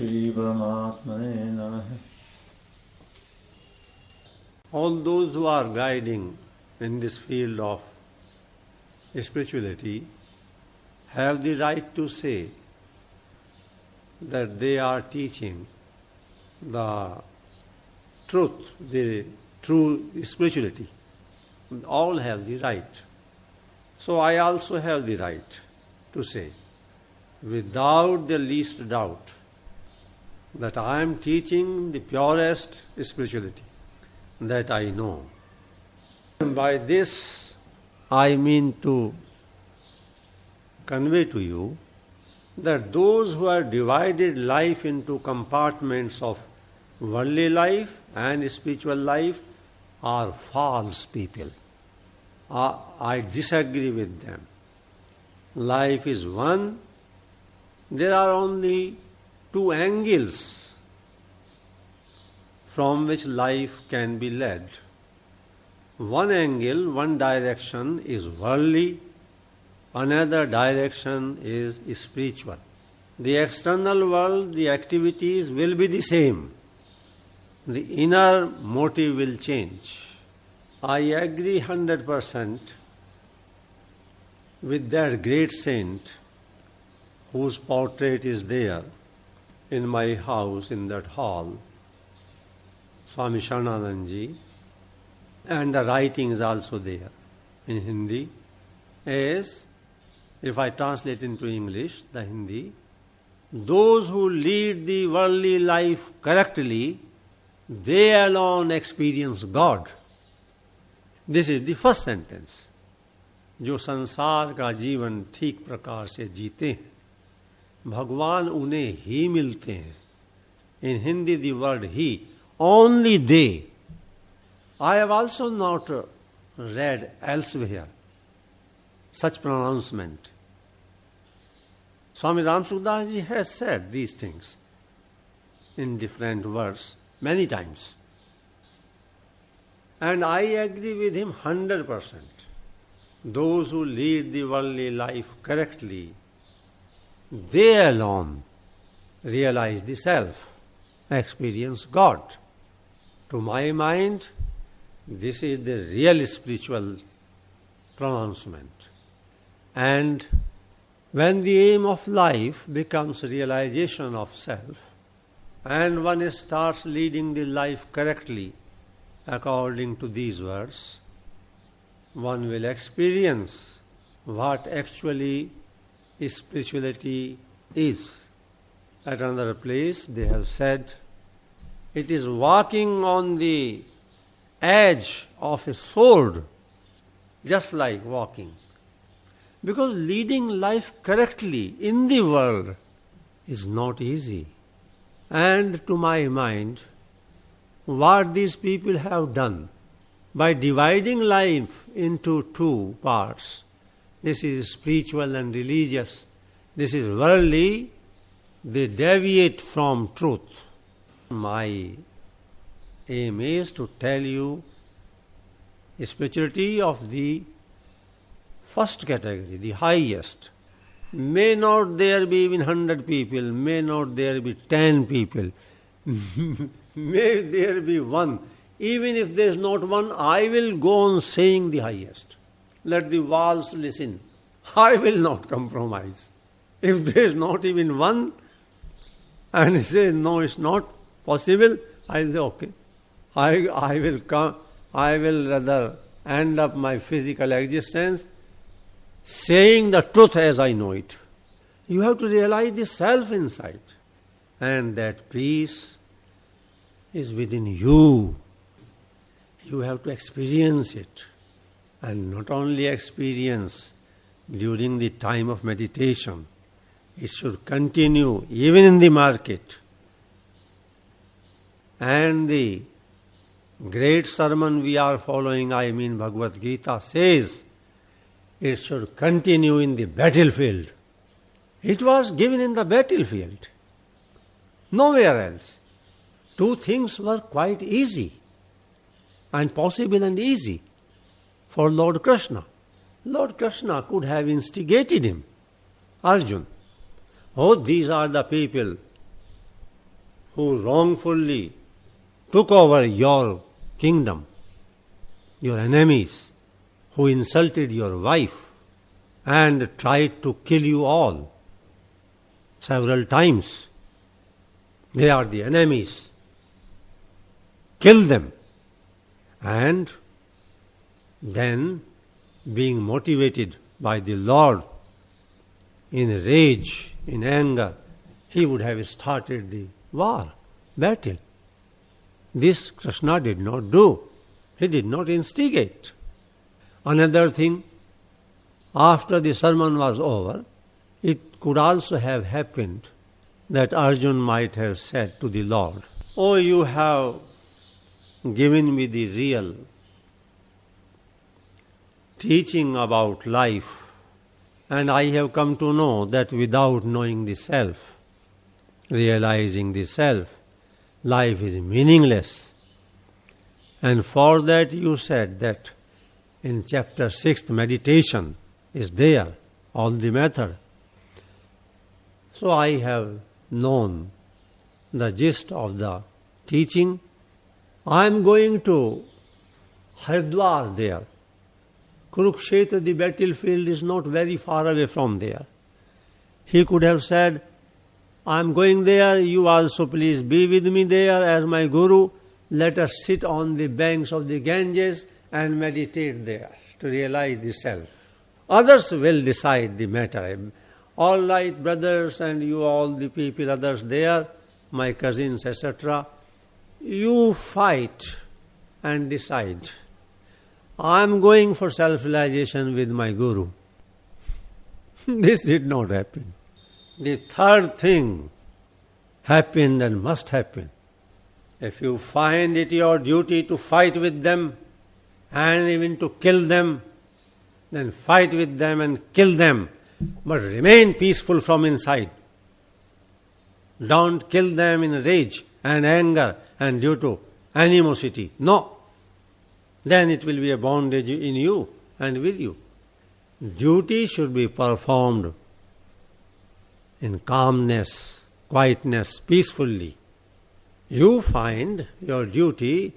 Shri Paramatmane Namaha. All those who are guiding in this field of spirituality have the right to say that they are teaching the truth, the true spirituality. All have the right. So I also have the right to say, without the least doubt, that I am teaching the purest spirituality that I know. By this, I mean to convey to you that those who have divided life into compartments of worldly life and spiritual life are false people. I disagree with them. Life is one. There are only two angles from which life can be led. One angle, one direction is worldly, another direction is spiritual. The external world, the activities will be the same. The inner motive will change. I agree 100% with that great saint whose portrait is there in my house, in that hall, Swami Sharananandji, and the writing is also there in Hindi, as, if I translate into English, the Hindi, those who lead the worldly life correctly, they alone experience God. This is the first sentence. जो संसार का जीवन ठीक प्रकार से जीते हैं, भगवान उन्हें ही मिलते हैं. In Hindi the word he, only they. I have also not read elsewhere such pronouncement. Swami Ram Sukdas ji has said these things in different words many times. And I agree with him 100%. Those who lead the worldly life correctly, they alone realize the self, experience God. To my mind, this is the real spiritual pronouncement. And when the aim of life becomes realization of self, and one starts leading the life correctly according to these words, one will experience what actually spirituality is. At another place they have said, it is walking on the edge of a sword, just like walking. Because leading life correctly in the world is not easy. And to my mind, what these people have done by dividing life into two parts, this is spiritual and religious, this is worldly, they deviate from truth. My aim is to tell you spirituality of the first category, the highest. May not there be even 100 people, may not there be 10 people, may there be one. Even if there is not one, I will go on saying the highest. Let the walls listen. I will not compromise. If there is not even one, and he says, no, it's not possible, I will say, okay. I will come. I will rather end up my physical existence saying the truth as I know it. You have to realize the self inside. And that peace is within you. You have to experience it. And not only experience during the time of meditation, it should continue even in the market. And the great sermon we are following, I mean Bhagavad Gita, says it should continue in the battlefield. It was given in the battlefield, nowhere else. Two things were quite easy and possible and easy for Lord Krishna. Lord Krishna could have instigated him, Arjun. Oh, these are the people who wrongfully took over your kingdom, your enemies, who insulted your wife and tried to kill you all several times. They are the enemies. Kill them. And then, being motivated by the Lord in rage, in anger, he would have started the war, battle. This Krishna did not do. He did not instigate. Another thing, after the sermon was over, it could also have happened that Arjun might have said to the Lord, "Oh, you have given me the real teaching about life, and I have come to know that without knowing the self, realizing the self, life is meaningless. And for that you said that in chapter 6 meditation is there, all the method. So I have known the gist of the teaching. I am going to Haridwar there. Kurukshetra, the battlefield, is not very far away from there." He could have said, "I am going there, you also please be with me there as my guru. Let us sit on the banks of the Ganges and meditate there to realize the self. Others will decide the matter. All right, brothers, and you all the people, others there, my cousins, etc., you fight and decide. I am going for self-realization with my guru." This did not happen. The third thing happened and must happen. If you find it your duty to fight with them and even to kill them, then fight with them and kill them, but remain peaceful from inside. Don't kill them in rage and anger and due to animosity. No. Then it will be a bondage in you and with you. Duty should be performed in calmness, quietness, peacefully. You find your duty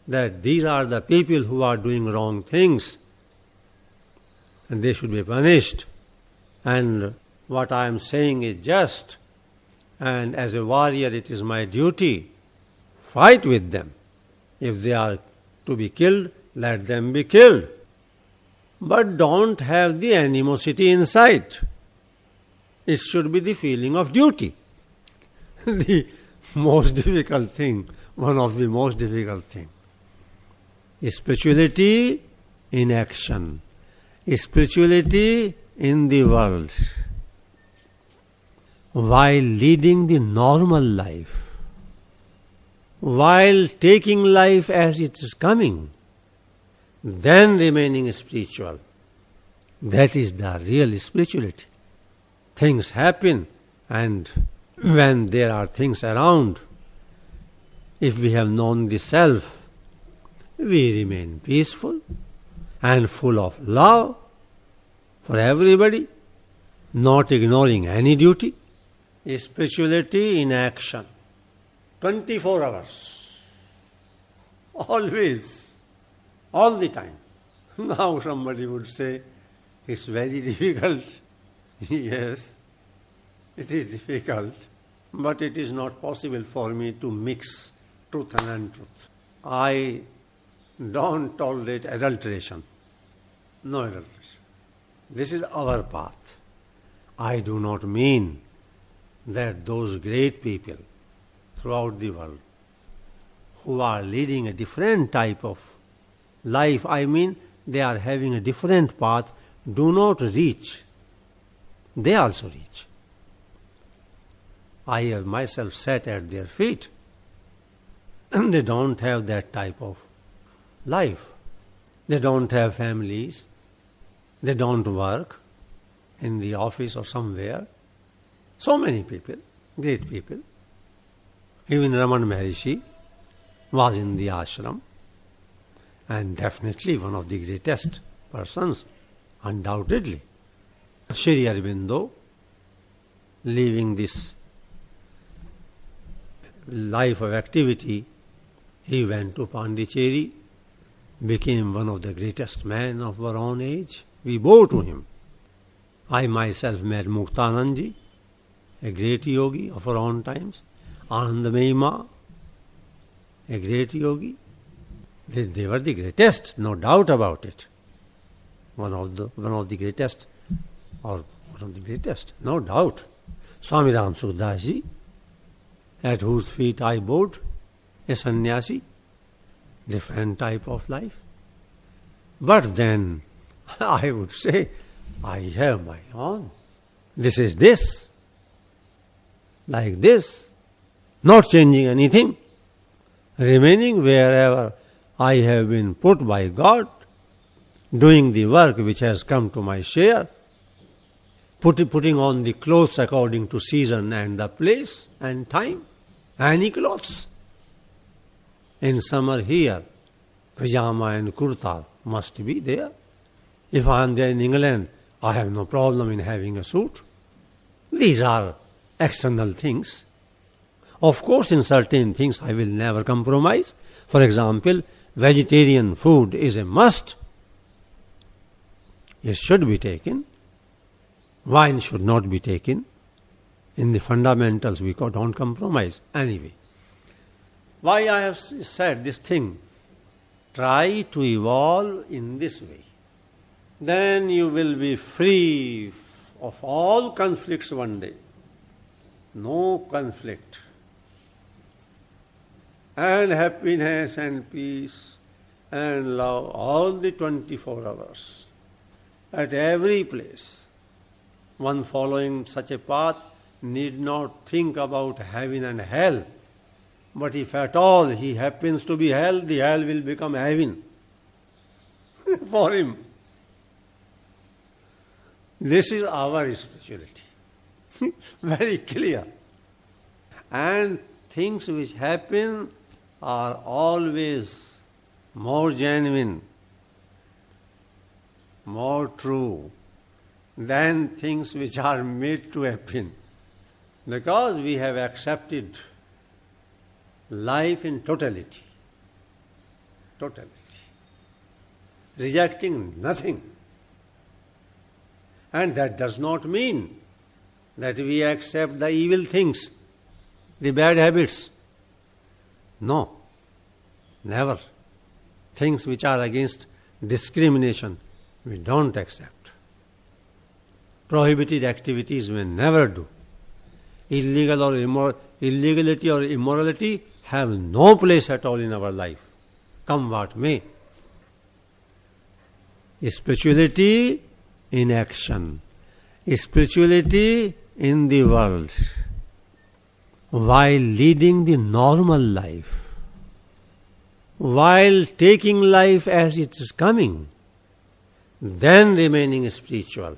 that these are the people who are doing wrong things and they should be punished. And what I am saying is just, and as a warrior it is my duty. Fight with them. If they are to be killed, let them be killed. But don't have the animosity inside. It should be the feeling of duty. The most difficult thing, one of the most difficult things. Spirituality in action. Spirituality in the world. While leading the normal life. While taking life as it is coming. Then remaining spiritual. That is the real spirituality. Things happen, and when there are things around, if we have known the self, we remain peaceful and full of love for everybody, not ignoring any duty. Spirituality in action. 24 hours. Always. All the time. Now somebody would say, it's very difficult. Yes, it is difficult, but it is not possible for me to mix truth and untruth. I don't tolerate adulteration. No adulteration. This is our path. I do not mean that those great people throughout the world who are leading a different type of life, I mean they are having a different path, do not reach. They also reach. I have myself sat at their feet and they don't have that type of life. They don't have families. They don't work in the office or somewhere. So many people, great people. Even Ramana Maharishi was in the ashram and definitely one of the greatest persons, undoubtedly. Sri Aurobindo, leaving this life of activity, he went to Pondicherry, became one of the greatest men of our own age. We bow to him. I myself met Muktanandji, a great yogi of our own times, Anandamayi Ma, a great yogi. They were the greatest, no doubt about it. One of the greatest, or one of the greatest, no doubt. Swami Ram Sukdas Ji, at whose feet I bowed, a sannyasi, different type of life. But then, I would say, I have my own. This is this, like this, not changing anything, remaining wherever I have been put by God, doing the work which has come to my share, putting on the clothes according to season and the place and time, any clothes. In summer here, pajama and kurta must be there. If I am there in England, I have no problem in having a suit. These are external things. Of course, in certain things I will never compromise. For example, vegetarian food is a must. It should be taken. Wine should not be taken. In the fundamentals, we don't compromise. Anyway, why I have said this thing? Try to evolve in this way. Then you will be free of all conflicts one day. No conflict. And happiness and peace and love all the 24 hours. At every place. One following such a path need not think about heaven and hell. But if at all he happens to be hell, the hell will become heaven for him. This is our spirituality. Very clear. And things which happen are always more genuine, more true than things which are made to happen. Because we have accepted life in totality. Totality. Rejecting nothing. And that does not mean that we accept the evil things, the bad habits. No, never. Things which are against discrimination, we don't accept. Prohibited activities we never do. Illegality or immorality have no place at all in our life, come what may. Spirituality in action, spirituality in the world, while leading the normal life, while taking life as it is coming, then remaining spiritual.